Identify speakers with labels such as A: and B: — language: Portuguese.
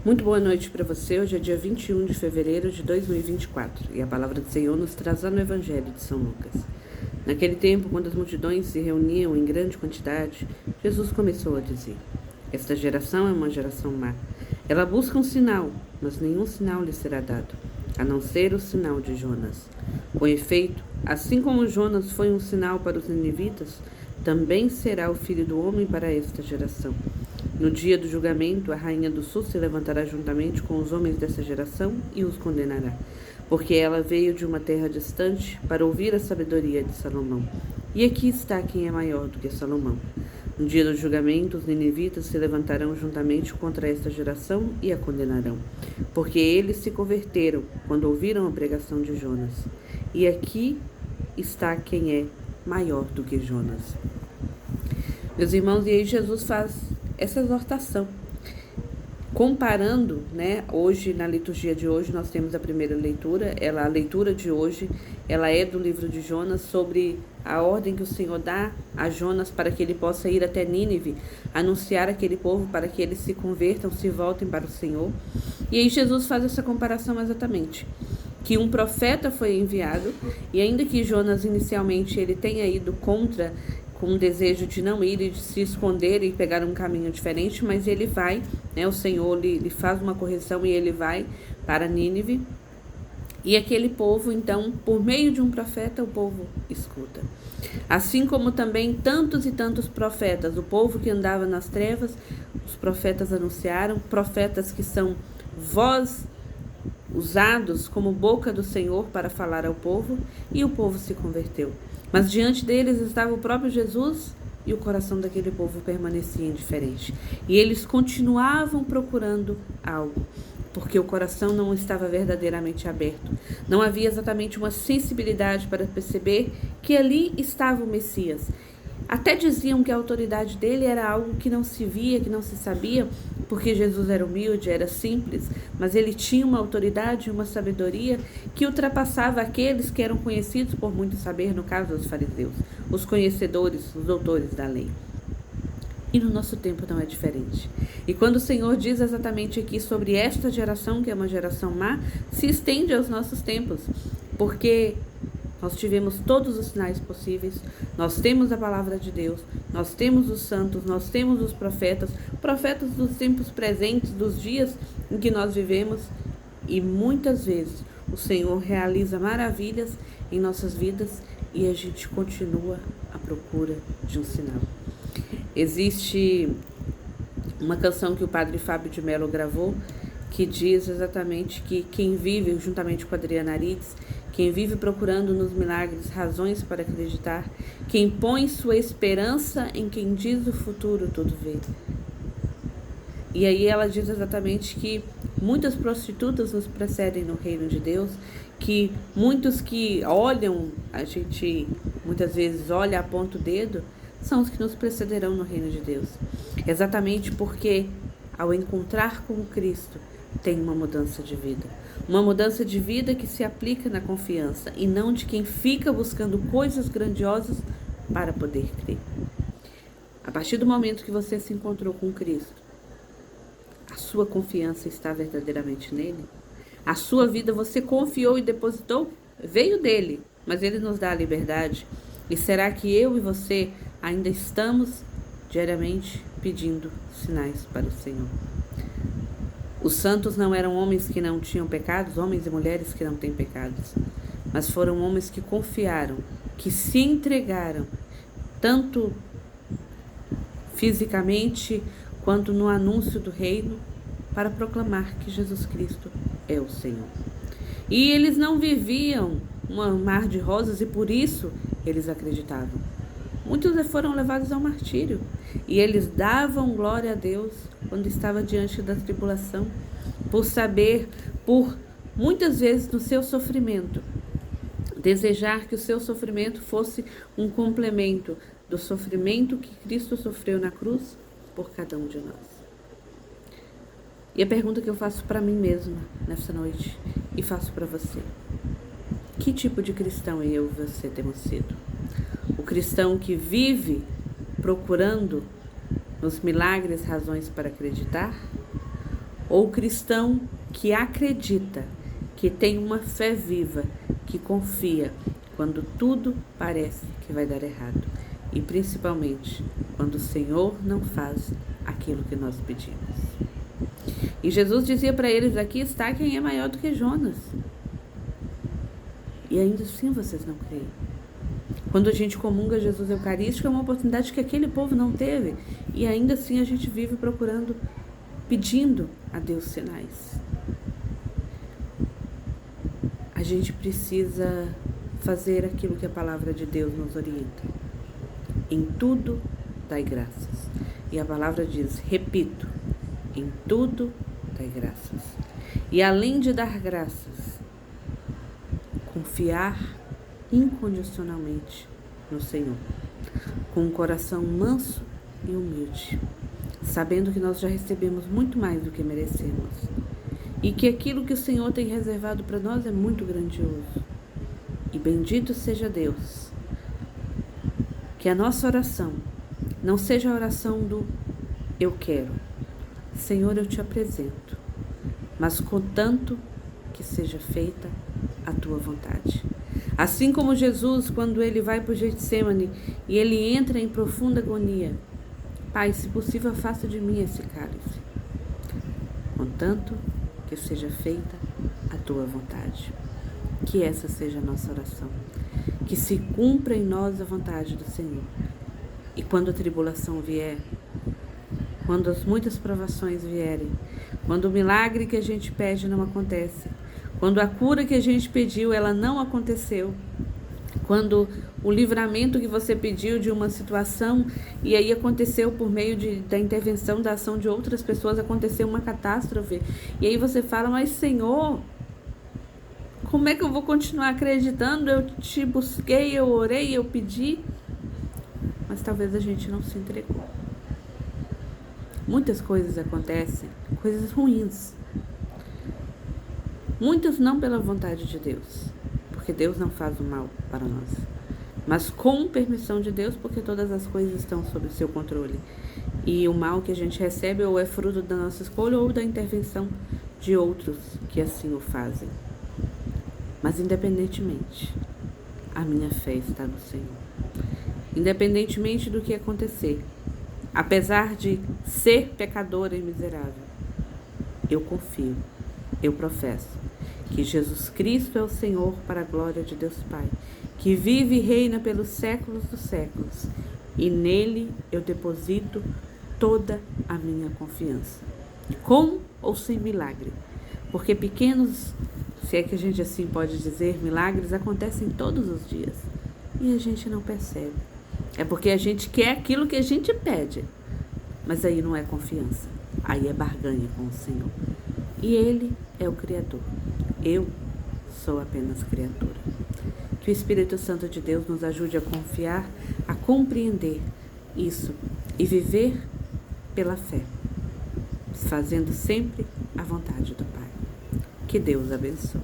A: Muito boa noite para você. Hoje é dia 21 de fevereiro de 2024 e a palavra do Senhor nos traz lá no Evangelho de São Lucas. Naquele tempo, quando as multidões se reuniam em grande quantidade, Jesus começou a dizer: Esta geração é uma geração má. Ela busca um sinal, mas nenhum sinal lhe será dado, a não ser o sinal de Jonas. Com efeito, assim como Jonas foi um sinal para os ninivitas, também será o Filho do Homem para esta geração. No dia do julgamento, a rainha do sul se levantará juntamente com os homens dessa geração e os condenará, porque ela veio de uma terra distante para ouvir a sabedoria de Salomão. E aqui está quem é maior do que Salomão. No dia do julgamento, os ninivitas se levantarão juntamente contra esta geração e a condenarão, porque eles se converteram quando ouviram a pregação de Jonas. E aqui está quem é maior do que Jonas. Meus irmãos, e aí Jesus faz essa exortação, comparando, hoje, na liturgia de hoje, nós temos a primeira leitura, a leitura de hoje, ela é do livro de Jonas, sobre a ordem que o Senhor dá a Jonas para que ele possa ir até Nínive, anunciar aquele povo para que eles se convertam, se voltem para o Senhor. E aí Jesus faz essa comparação exatamente, que um profeta foi enviado, e ainda que Jonas inicialmente ele tenha ido contra, com o desejo de não ir e de se esconder e pegar um caminho diferente, mas ele vai, o Senhor lhe faz uma correção e ele vai para Nínive. E aquele povo, então, por meio de um profeta, o povo escuta. Assim como também tantos e tantos profetas, o povo que andava nas trevas, os profetas anunciaram, profetas que são voz usados como boca do Senhor para falar ao povo, e o povo se converteu. Mas diante deles estava o próprio Jesus e o coração daquele povo permanecia indiferente. E eles continuavam procurando algo, porque o coração não estava verdadeiramente aberto. Não havia exatamente uma sensibilidade para perceber que ali estava o Messias. Até diziam que a autoridade dele era algo que não se via, que não se sabia, porque Jesus era humilde, era simples, mas ele tinha uma autoridade e uma sabedoria que ultrapassava aqueles que eram conhecidos por muito saber, no caso dos fariseus, os conhecedores, os doutores da lei. E no nosso tempo não é diferente. E quando o Senhor diz exatamente aqui sobre esta geração, que é uma geração má, se estende aos nossos tempos, porque nós tivemos todos os sinais possíveis, nós temos a palavra de Deus, nós temos os santos, nós temos os profetas dos tempos presentes, dos dias em que nós vivemos, e muitas vezes o Senhor realiza maravilhas em nossas vidas e a gente continua à procura de um sinal. Existe uma canção que o padre Fábio de Mello gravou, que diz exatamente que quem vive, juntamente com Adriana Arides, quem vive procurando nos milagres razões para acreditar, quem põe sua esperança em quem diz o futuro tudo vê. E aí ela diz exatamente que muitas prostitutas nos precedem no reino de Deus, que muitos que olham, a gente muitas vezes olha, aponta o dedo, são os que nos precederão no reino de Deus. Exatamente porque ao encontrar com Cristo, tem uma mudança de vida. Uma mudança de vida que se aplica na confiança e não de quem fica buscando coisas grandiosas para poder crer. A partir do momento que você se encontrou com Cristo, a sua confiança está verdadeiramente nele? A sua vida você confiou e depositou? Veio dele, mas ele nos dá a liberdade. E será que eu e você ainda estamos diariamente pedindo sinais para o Senhor? Os santos não eram homens que não tinham pecados, homens e mulheres que não têm pecados, mas foram homens que confiaram, que se entregaram, tanto fisicamente quanto no anúncio do reino, para proclamar que Jesus Cristo é o Senhor. E eles não viviam um mar de rosas e por isso eles acreditavam. Muitos foram levados ao martírio e eles davam glória a Deus quando estava diante da tribulação, por saber, por muitas vezes no seu sofrimento, desejar que o seu sofrimento fosse um complemento do sofrimento que Cristo sofreu na cruz por cada um de nós. E a pergunta que eu faço para mim mesma nessa noite e faço para você: que tipo de cristão eu e você temos sido? O cristão que vive procurando nos milagres razões para acreditar? ou o cristão que acredita, que tem uma fé viva, que confia quando tudo parece que vai dar errado. E principalmente quando o Senhor não faz aquilo que nós pedimos. E Jesus dizia para eles: aqui está quem é maior do que Jonas. E ainda assim vocês não creem. Quando a gente comunga Jesus Eucarístico, é uma oportunidade que aquele povo não teve. E ainda assim a gente vive procurando, pedindo a Deus sinais. A gente precisa fazer aquilo que a palavra de Deus nos orienta. Em tudo, dai graças. E a palavra diz, repito, em tudo, dai graças. E além de dar graças, confiar incondicionalmente no Senhor, com um coração manso e humilde, sabendo que nós já recebemos muito mais do que merecemos e que aquilo que o Senhor tem reservado para nós é muito grandioso. E bendito seja Deus, que a nossa oração não seja a oração do eu quero, Senhor, eu te apresento, mas contanto que seja feita a tua vontade. Assim como Jesus, quando ele vai para o Getsêmani e ele entra em profunda agonia, Pai, se possível, afasta de mim esse cálice, contanto que seja feita a tua vontade. Que essa seja a nossa oração, que se cumpra em nós a vontade do Senhor. E quando a tribulação vier, quando as muitas provações vierem, quando o milagre que a gente pede não acontece, quando a cura que a gente pediu, ela não aconteceu, quando o livramento que você pediu de uma situação e aí aconteceu por meio da intervenção, da ação de outras pessoas, aconteceu uma catástrofe, e aí você fala, mas Senhor, como é que eu vou continuar acreditando? Eu te busquei, eu orei, eu pedi, mas talvez a gente não se entregou. Muitas coisas acontecem, coisas ruins. Muitas não pela vontade de Deus, porque Deus não faz o mal para nós, mas com permissão de Deus, porque todas as coisas estão sob o seu controle. E o mal que a gente recebe ou é fruto da nossa escolha ou da intervenção de outros que assim o fazem. Mas independentemente, a minha fé está no Senhor. Independentemente do que acontecer, apesar de ser pecadora e miserável, eu confio, eu professo que Jesus Cristo é o Senhor para a glória de Deus Pai, que vive e reina pelos séculos dos séculos, e nele eu deposito toda a minha confiança, com ou sem milagre, porque pequenos, se é que a gente assim pode dizer, milagres acontecem todos os dias, e a gente não percebe. É porque a gente quer aquilo que a gente pede, mas aí não é confiança, aí é barganha com o Senhor. E Ele é o Criador, eu sou apenas criatura. Que o Espírito Santo de Deus nos ajude a confiar, a compreender isso e viver pela fé, fazendo sempre a vontade do Pai. Que Deus abençoe.